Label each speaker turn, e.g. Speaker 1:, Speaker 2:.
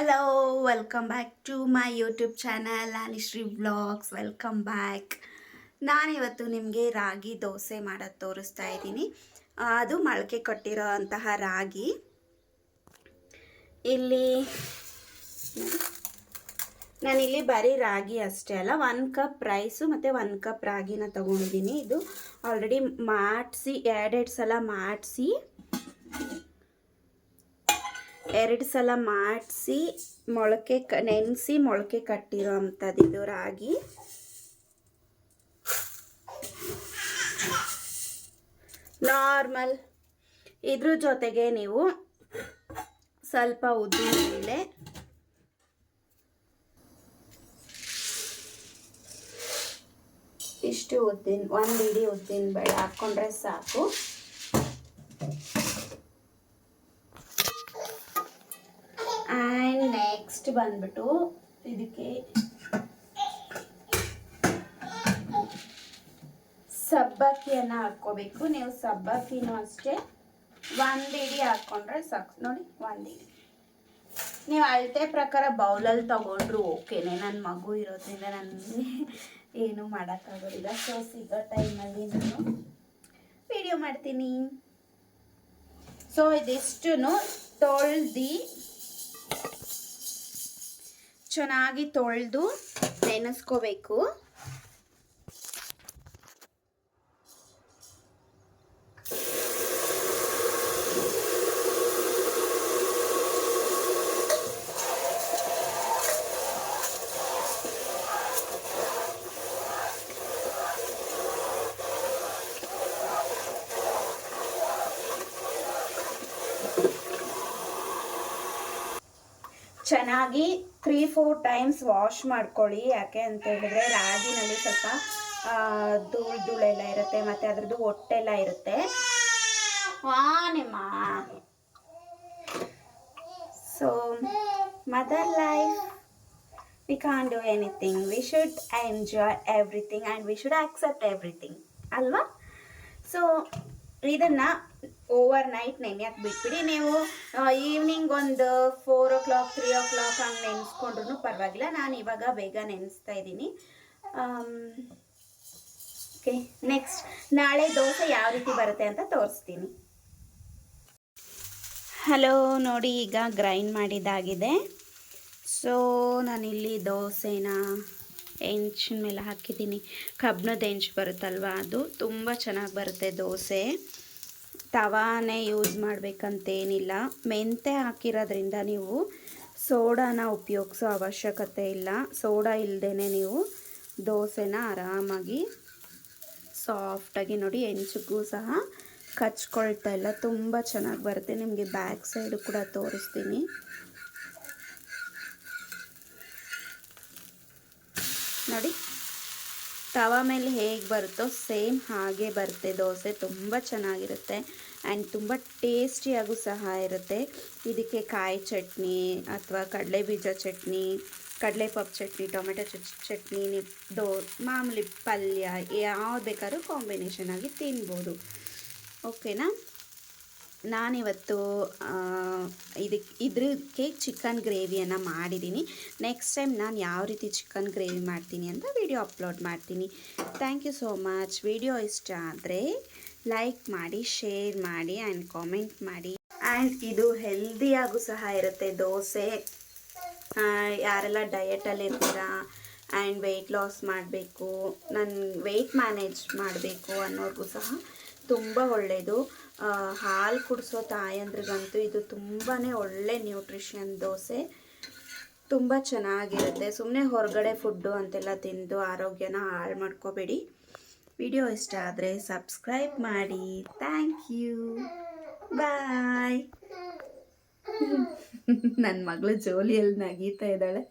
Speaker 1: Hello, welcome back to my YouTube channel Anishree vlogs. Welcome back. ನಾನಿವತ್ತು ನಿಮಗೆ ರಾಗಿ ದೋಸೆ ಮಾಡೋದು ತೋರಿಸ್ತಾ ಇದ್ದೀನಿ. ಅದು ಮೊಳಕೆ ಕಟ್ಟಿರೋ ಅಂತಹ ರಾಗಿ. ನಾನಿಲ್ಲಿ ಬರೀ ರಾಗಿ ಅಷ್ಟೇ ಅಲ್ಲ, 1 ಕಪ್ ರೈಸು ಮತ್ತು 1 ಕಪ್ ರಾಗಿನ ತೊಗೊಂಡಿದ್ದೀನಿ. ಇದು ಆಲ್ರೆಡಿ ಮಾಡಿಸಿ ಎರಡು ಸಲ ಮಾಡಿಸಿ ಮೊಳಕೆ ನೆನೆಸಿ ಮೊಳಕೆ ಕಟ್ಟಿರೋ ಅಂಥದ್ದು ಇದು ರಾಗಿ. ನಾರ್ಮಲ್ ಇದ್ರ ಜೊತೆಗೆ ನೀವು ಸ್ವಲ್ಪ ಉದ್ದಿನಬೇಳೆ, ಇಷ್ಟು ಒಂದು ಇಡೀ ಉದ್ದಿನಬೇಳೆ ಹಾಕ್ಕೊಂಡ್ರೆ ಸಾಕು. ಆ್ಯಂಡ್ ನೆಕ್ಸ್ಟ್ ಬಂದ್ಬಿಟ್ಟು ಇದಕ್ಕೆ ಸಬ್ಬಕ್ಕಿಯನ್ನು ಹಾಕ್ಕೋಬೇಕು. ನೀವು ಸಬ್ಬಕ್ಕಿನೂ ಅಷ್ಟೇ ಒಂದು ಇಡೀ ಹಾಕ್ಕೊಂಡ್ರೆ ಸಾಕು. ನೋಡಿ, ಒಂದು ಇಡೀ. ನೀವು ಅಳತೆ ಪ್ರಕಾರ ಬೌಲಲ್ಲಿ ತಗೊಂಡ್ರು ಓಕೆನೆ. ನನ್ನ ಮಗು ಇರೋದ್ರಿಂದ ನನಗೆ ಏನೂ ಮಾಡೋಕ್ಕಾಗೋದಿಲ್ಲ. ಸೊ ಸಿಗೋ ಟೈಮಲ್ಲಿ ನಾನು ವಿಡಿಯೋ ಮಾಡ್ತೀನಿ. ಸೊ ಇದಿಷ್ಟು ಚೆನ್ನಾಗಿ ತೊಳೆದು ನೆನೆಸ್ಕೋಬೇಕು. ಚೆನ್ನಾಗಿ 3-4 ಟೈಮ್ಸ್ ವಾಶ್ ಮಾಡ್ಕೊಳ್ಳಿ. ಯಾಕೆ ಅಂತ ಹೇಳಿದ್ರೆ ರಾಗಿನಲ್ಲಿ ಸ್ವಲ್ಪ ಧೂಳೆಲ್ಲ ಇರುತ್ತೆ, ಮತ್ತು ಅದ್ರದ್ದು ಹೊಟ್ಟೆಲ್ಲ ಇರುತ್ತೆ. So mother life, we can't do anything. We should enjoy everything and we should accept everything ಅಲ್ವಾ? ಸೊ ಇದನ್ನು ಓವರ್ ನೈಟ್ ನೆನೆಯಕ್ಕೆ ಬಿಟ್ಬಿಡಿ. ನೀವು ಈವ್ನಿಂಗ್ ಒಂದು 4 o'clock 3 o'clock ಹಂಗೆ ನೆನೆಸ್ಕೊಂಡ್ರೂ ಪರವಾಗಿಲ್ಲ. ನಾನು ಇವಾಗ ಬೇಗ ನೆನೆಸ್ತಾ ಇದ್ದೀನಿ. ಓಕೆ, ನೆಕ್ಸ್ಟ್ ನಾಳೆ ದೋಸೆ ಯಾವ ರೀತಿ ಬರುತ್ತೆ ಅಂತ ತೋರಿಸ್ತೀನಿ. ಹಲೋ, ನೋಡಿ ಈಗ ಗ್ರೈಂಡ್ ಮಾಡಿದ್ದಾಗಿದೆ. ಸೊ ನಾನಿಲ್ಲಿ ದೋಸೆನ ಹೆಂಚಿನ ಮೇಲೆ ಹಾಕಿದ್ದೀನಿ. ಕಬ್ಬಿಣದ ಹೆಂಚು ಬರುತ್ತಲ್ವ, ಅದು ತುಂಬ ಚೆನ್ನಾಗಿ ಬರುತ್ತೆ ದೋಸೆ. ತವಾನೇ ಯೂಸ್ ಮಾಡಬೇಕಂತೇನಿಲ್ಲ. ಮೆಂತೆ ಹಾಕಿರೋದ್ರಿಂದ ನೀವು ಸೋಡಾನ ಉಪಯೋಗಿಸೋ ಅವಶ್ಯಕತೆ ಇಲ್ಲ. ಸೋಡಾ ಇಲ್ಲದೇ ನೀವು ದೋಸೆನ ಆರಾಮಾಗಿ ಸಾಫ್ಟಾಗಿ, ನೋಡಿ ಹೆಂಚಿಗೂ ಸಹ ಕಚ್ಕೊಳ್ತಾ ಇಲ್ಲ, ತುಂಬ ಚೆನ್ನಾಗಿ ಬರುತ್ತೆ. ನಿಮಗೆ ಬ್ಯಾಕ್ ಸೈಡು ಕೂಡ ತೋರಿಸ್ತೀನಿ. ನೋಡಿ, ತವಾ ಮೇಲೆ ಹೇಗೆ ಬರುತ್ತೋ ಸೇಮ್ ಹಾಗೆ ಬರುತ್ತೆ ದೋಸೆ. ತುಂಬ ಚೆನ್ನಾಗಿರುತ್ತೆ ಆ್ಯಂಡ್ ತುಂಬ ಟೇಸ್ಟಿಯಾಗೂ ಸಹ ಇರುತ್ತೆ. ಇದಕ್ಕೆ ಕಾಯಿ ಚಟ್ನಿ ಅಥವಾ ಕಡಲೆಬೀಜ ಚಟ್ನಿ, ಕಡಲೆಪಪ್ಪು ಚಟ್ನಿ, ಟೊಮೆಟೊ ಚಟ್ನಿ, ಮಾಮೂಲಿ ಪಲ್ಯ ಯಾವ್ದು ಬೇಕಾದ್ರೂ ಕಾಂಬಿನೇಷನ್ ಆಗಿ ತಿನ್ಬೋದು. ಓಕೆನಾ? ನಾನಿವತ್ತು ಇದಕ್ಕೆ ಚಿಕನ್ ಗ್ರೇವಿಯನ್ನು ಮಾಡಿದ್ದೀನಿ. ನೆಕ್ಸ್ಟ್ ಟೈಮ್ ನಾನು ಯಾವ ರೀತಿ ಚಿಕನ್ ಗ್ರೇವಿ ಮಾಡ್ತೀನಿ ಅಂತ ವಿಡಿಯೋ ಅಪ್ಲೋಡ್ ಮಾಡ್ತೀನಿ. Thank you so much. Video ಇಷ್ಟ ಆದರೆ ಲೈಕ್ ಮಾಡಿ, ಶೇರ್ ಮಾಡಿ ಆ್ಯಂಡ್ ಕಾಮೆಂಟ್ ಮಾಡಿ. ಆ್ಯಂಡ್ ಇದು ಹೆಲ್ದಿಯಾಗೂ ಸಹ ಇರುತ್ತೆ ದೋಸೆ. ಯಾರೆಲ್ಲ ಡಯಟಲ್ಲಿ ಇರ್ತೀರಾ ಆ್ಯಂಡ್ ವೆಯ್ಟ್ ಲಾಸ್ ಮಾಡಬೇಕು, ನಾನು ವೆಯ್ಟ್ ಮ್ಯಾನೇಜ್ ಮಾಡಬೇಕು ಅನ್ನೋರ್ಗೂ ಸಹ ತುಂಬ ಒಳ್ಳೆಯದು. ಹಾಲು ಕುಡಿಸೋ ತಾಯಂದ್ರಿಗಂತೂ ಇದು ತುಂಬಾ ಒಳ್ಳೆ ನ್ಯೂಟ್ರಿಷನ್ ದೋಸೆ. ತುಂಬ ಚೆನ್ನಾಗಿರುತ್ತೆ. ಸುಮ್ಮನೆ ಹೊರಗಡೆ ಫುಡ್ಡು ಅಂತೆಲ್ಲ ತಿಂದು ಆರೋಗ್ಯನ ಹಾಳು ಮಾಡ್ಕೋಬೇಡಿ. ವಿಡಿಯೋ ಇಷ್ಟ ಆದರೆ ಸಬ್ಸ್ಕ್ರೈಬ್ ಮಾಡಿ. ಥ್ಯಾಂಕ್ ಯು, ಬಾಯ್. ನನ್ನ ಮಗಳು ಜೋಲಿಯಲ್ಲಿ ನಗೀತಾ ಇದ್ದಾಳೆ.